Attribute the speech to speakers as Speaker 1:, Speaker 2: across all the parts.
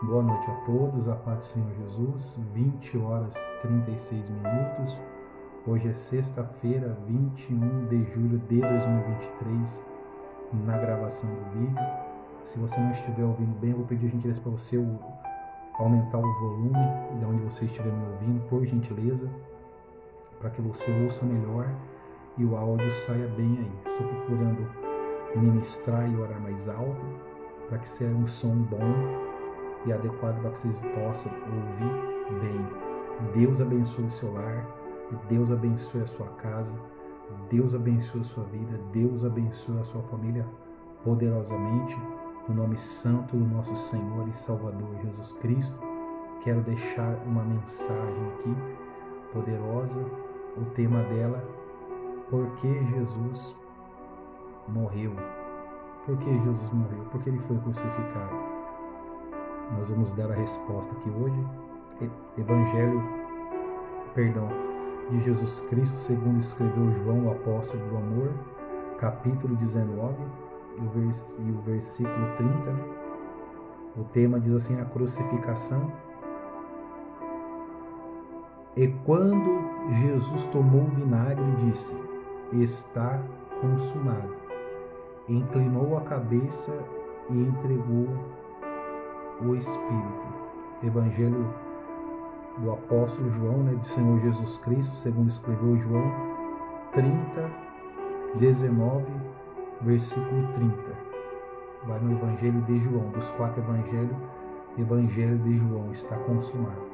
Speaker 1: Boa noite a todos, a paz do Senhor Jesus, 20 horas e 36 minutos. Hoje é sexta-feira, 21 de julho de 2023, na gravação do vídeo. Se você não estiver ouvindo bem, eu vou pedir a gentileza para você aumentar o volume de onde você estiver me ouvindo, por gentileza, para que você ouça melhor e o áudio saia bem aí. Estou procurando ministrar e orar mais alto, para que seja um som bom e adequado para que vocês possam ouvir bem. Deus abençoe o seu lar, Deus abençoe a sua casa, Deus abençoe a sua vida, Deus abençoe a sua família poderosamente, no nome santo do nosso Senhor e Salvador Jesus Cristo. Quero deixar uma mensagem aqui poderosa. O tema dela: por que Jesus morreu? Por que Jesus morreu? Porque ele foi crucificado. Nós vamos dar a resposta aqui hoje. Evangelho de Jesus Cristo, segundo escreveu João, o apóstolo do amor, capítulo 19 e o versículo 30. O tema diz assim: a crucificação. E quando Jesus tomou o vinagre, disse: está consumado. Inclinou a cabeça e entregou o Espírito. Evangelho do apóstolo João, do Senhor Jesus Cristo, segundo escreveu João 30, 19, versículo 30. Vai no Evangelho de João, dos 4 evangelhos, Evangelho de João, está consumado.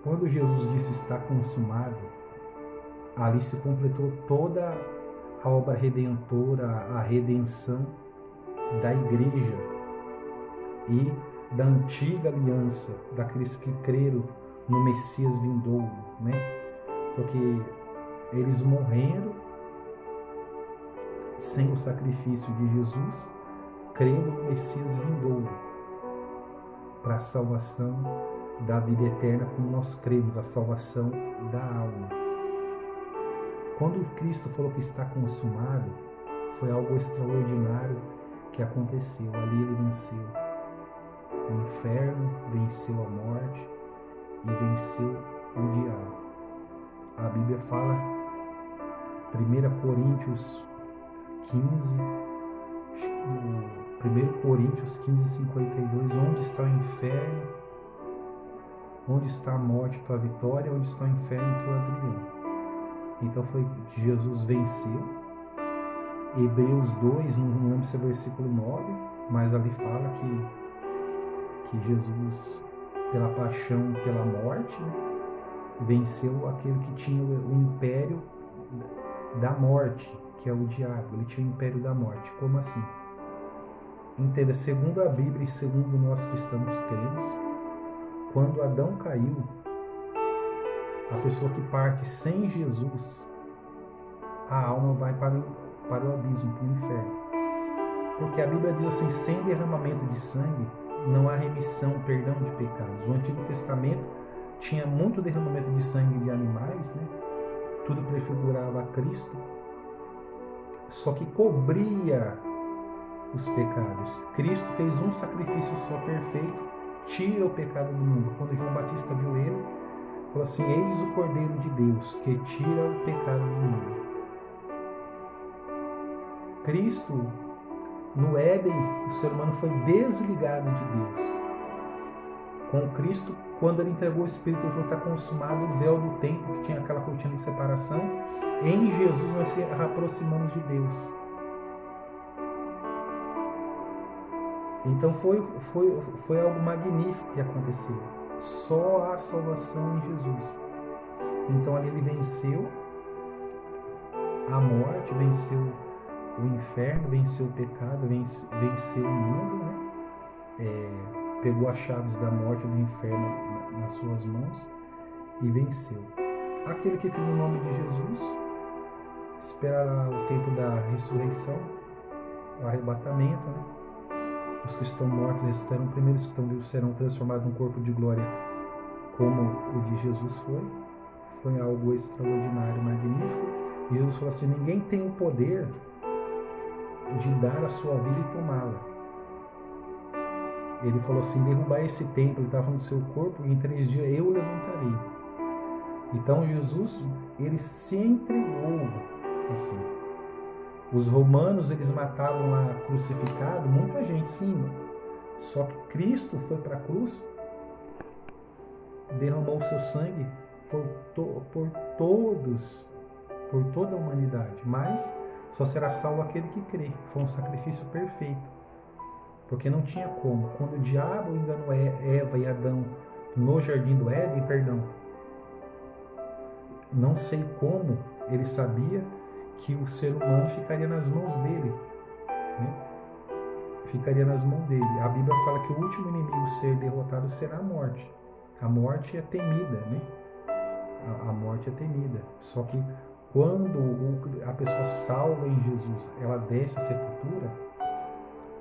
Speaker 1: Quando Jesus disse está consumado, ali se completou toda a obra redentora, a redenção da igreja e da antiga aliança, daqueles que creram no Messias vindouro, Porque eles morreram sem o sacrifício de Jesus, crendo no Messias vindouro, para a salvação da vida eterna, como nós cremos, a salvação da alma. Quando Cristo falou que está consumado, foi algo extraordinário que aconteceu. Ali ele venceu o inferno, venceu a morte e venceu o diabo. A Bíblia fala, 1 Coríntios 15, 1 Coríntios 15, 52, onde está o inferno? Onde está a morte, tua vitória? Onde está o inferno, tua alegria? Então foi que Jesus venceu. Hebreus 2, não lembro se é versículo 9, mas ali fala que Jesus, pela paixão, pela morte, venceu aquele que tinha o império da morte, que é o diabo. Ele tinha o império da morte. Como assim? Entenda, segundo a Bíblia e segundo nós que estamos cremos, quando Adão caiu, a pessoa que parte sem Jesus, a alma vai para o abismo, para o inferno. Porque a Bíblia diz assim: sem derramamento de sangue não há remissão, perdão de pecados. O Antigo Testamento tinha muito derramamento de sangue de animais, Tudo prefigurava a Cristo, só que cobria os pecados. Cristo fez um sacrifício só perfeito, tira o pecado do mundo. Quando João Batista viu ele, falou assim: eis o Cordeiro de Deus que tira o pecado do mundo. Cristo, no Éden, o ser humano foi desligado de Deus. Com Cristo, quando ele entregou o Espírito, ele falou: está consumado. O véu do templo, que tinha aquela cortina de separação, em Jesus nós se aproximamos de Deus. Então foi algo magnífico que aconteceu. Só há salvação em Jesus. Então ali ele venceu a morte, venceu o inferno, venceu o pecado, venceu o mundo, pegou as chaves da morte e do inferno nas suas mãos e venceu. Aquele que crê no nome de Jesus esperará o tempo da ressurreição, o arrebatamento, Os que estão mortos ressuscitarão primeiro, os que estão vivos serão transformados num corpo de glória como o de Jesus foi. Foi algo extraordinário, magnífico. E Jesus falou assim: ninguém tem o poder de dar a sua vida e tomá-la. Ele falou assim, derrubar esse templo, ele estava no seu corpo, e em 3 dias eu levantarei. Então Jesus, ele se entregou assim. Os romanos, eles matavam lá crucificado, muita gente, sim. Só que Cristo foi para a cruz, derramou o seu sangue por todos, por toda a humanidade. Mas só será salvo aquele que crê. Foi um sacrifício perfeito. Porque não tinha como. Quando o diabo enganou Eva e Adão no jardim do Éden, não sei como ele sabia que o ser humano ficaria nas mãos dele, né? Ficaria nas mãos dele. A Bíblia fala que o último inimigo a ser derrotado será a morte. A morte é temida, né? A morte é temida. Só que quando a pessoa salva em Jesus, ela desce a sepultura,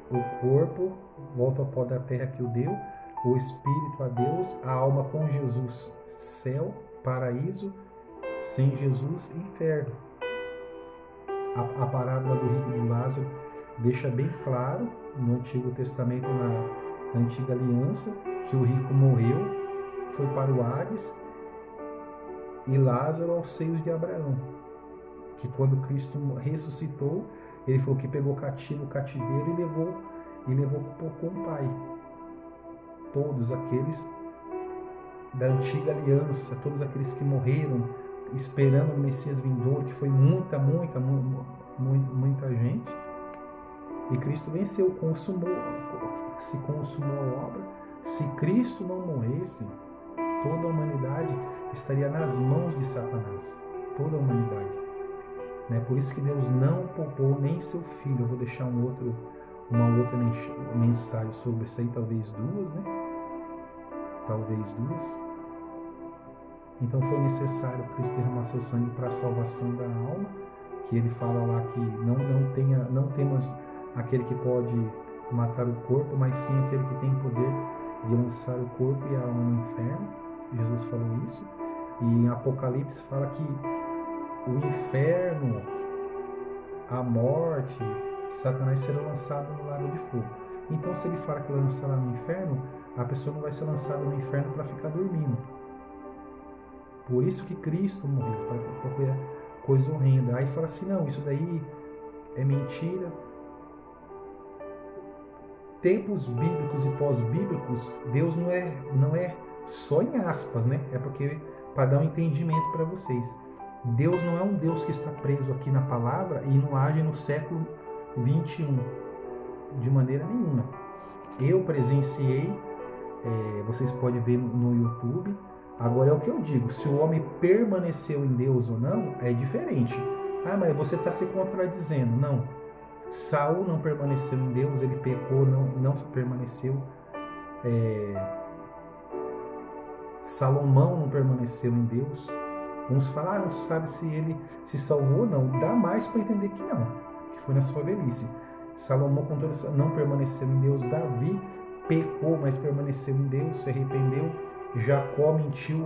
Speaker 1: o corpo volta ao pó da terra que o deu, o espírito a Deus, a alma com Jesus, céu, paraíso, sem Jesus, inferno. A parábola do rico e do Lázaro deixa bem claro no Antigo Testamento, na Antiga Aliança, que o rico morreu, foi para o Hades, e Lázaro aos seios de Abraão. Que quando Cristo ressuscitou, ele falou que pegou cativo o cativeiro e levou com o Pai. Todos aqueles da Antiga Aliança, todos aqueles que morreram esperando o Messias vindouro, que foi muita gente, e Cristo venceu, se consumou a obra. Se Cristo não morresse, toda a humanidade estaria nas mãos de Satanás, toda a humanidade, né? Por isso que Deus não poupou nem seu filho. Eu vou deixar uma outra mensagem sobre isso aí, talvez duas, né? Talvez duas. Então foi necessário Cristo derramar seu sangue para a salvação da alma, que ele fala lá que não temos aquele que pode matar o corpo, mas sim aquele que tem poder de lançar o corpo e a alma no inferno. Jesus falou isso. E em Apocalipse fala que o inferno, a morte, Satanás será lançado no lago de fogo. Então, se ele fala que vai lançar lá no inferno, a pessoa não vai ser lançada no inferno para ficar dormindo. Por isso que Cristo morreu, para coisa horrenda. Aí fala assim, não, isso daí é mentira. Tempos bíblicos e pós-bíblicos, Deus não é só em aspas, né? É porque para dar um entendimento para vocês. Deus não é um Deus que está preso aqui na palavra e não age no século 21, de maneira nenhuma. Eu presenciei, vocês podem ver no YouTube. Agora é o que eu digo, se o homem permaneceu em Deus ou não, é diferente. Ah, mas você está se contradizendo. Não. Saul não permaneceu em Deus, ele pecou, não permaneceu. Salomão não permaneceu em Deus. Uns falam, não sabe se ele se salvou ou não. Dá mais para entender que não, que foi na sua velhice. Salomão não permaneceu em Deus. Davi pecou, mas permaneceu em Deus, se arrependeu. Jacó mentiu,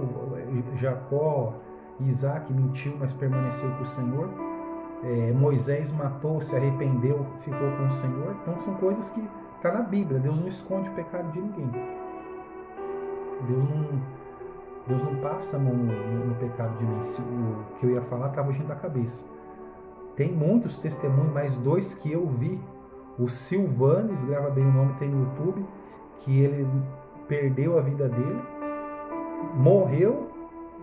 Speaker 1: Isaac mentiu, mas permaneceu com o Senhor. Moisés matou, se arrependeu, ficou com o Senhor. Então são coisas que está na Bíblia. Deus não esconde o pecado de ninguém. Deus não passa a mão no pecado de mim. O que eu ia falar estava fugindo da cabeça. Tem muitos testemunhos, mas 2 que eu vi. O Silvanes, grava bem o nome, tem no YouTube, que ele perdeu a vida dele, morreu,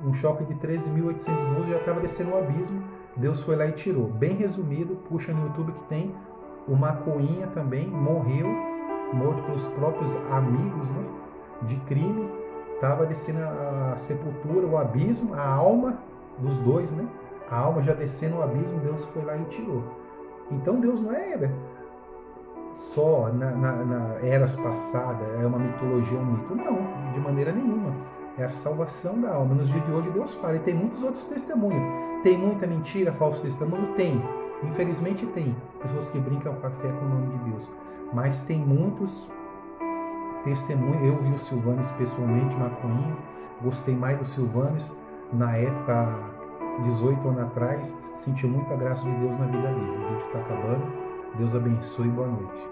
Speaker 1: um choque de 13.800 volts, já estava descendo um abismo. Deus foi lá e tirou. Bem resumido, puxa no YouTube que tem. O Macoinha também morreu, morto pelos próprios amigos, né, de crime. Estava descendo a sepultura, o abismo, a alma dos dois, né? A alma já descendo o abismo, Deus foi lá e tirou. Então Deus não é só na eras passadas, é uma mitologia, um mito. Não, de maneira nenhuma. É a salvação da alma. Nos dias de hoje Deus fala. E tem muitos outros testemunhos. Tem muita mentira, falso testemunho? Tem. Infelizmente tem. Pessoas que brincam com a fé com o nome de Deus. Mas tem muitos testemunhos. Eu vi o Silvanes pessoalmente, Maconhinha. Gostei mais do Silvanes. Na época, 18 anos atrás, senti muita graça de Deus na vida dele. O vídeo está acabando. Deus abençoe e boa noite.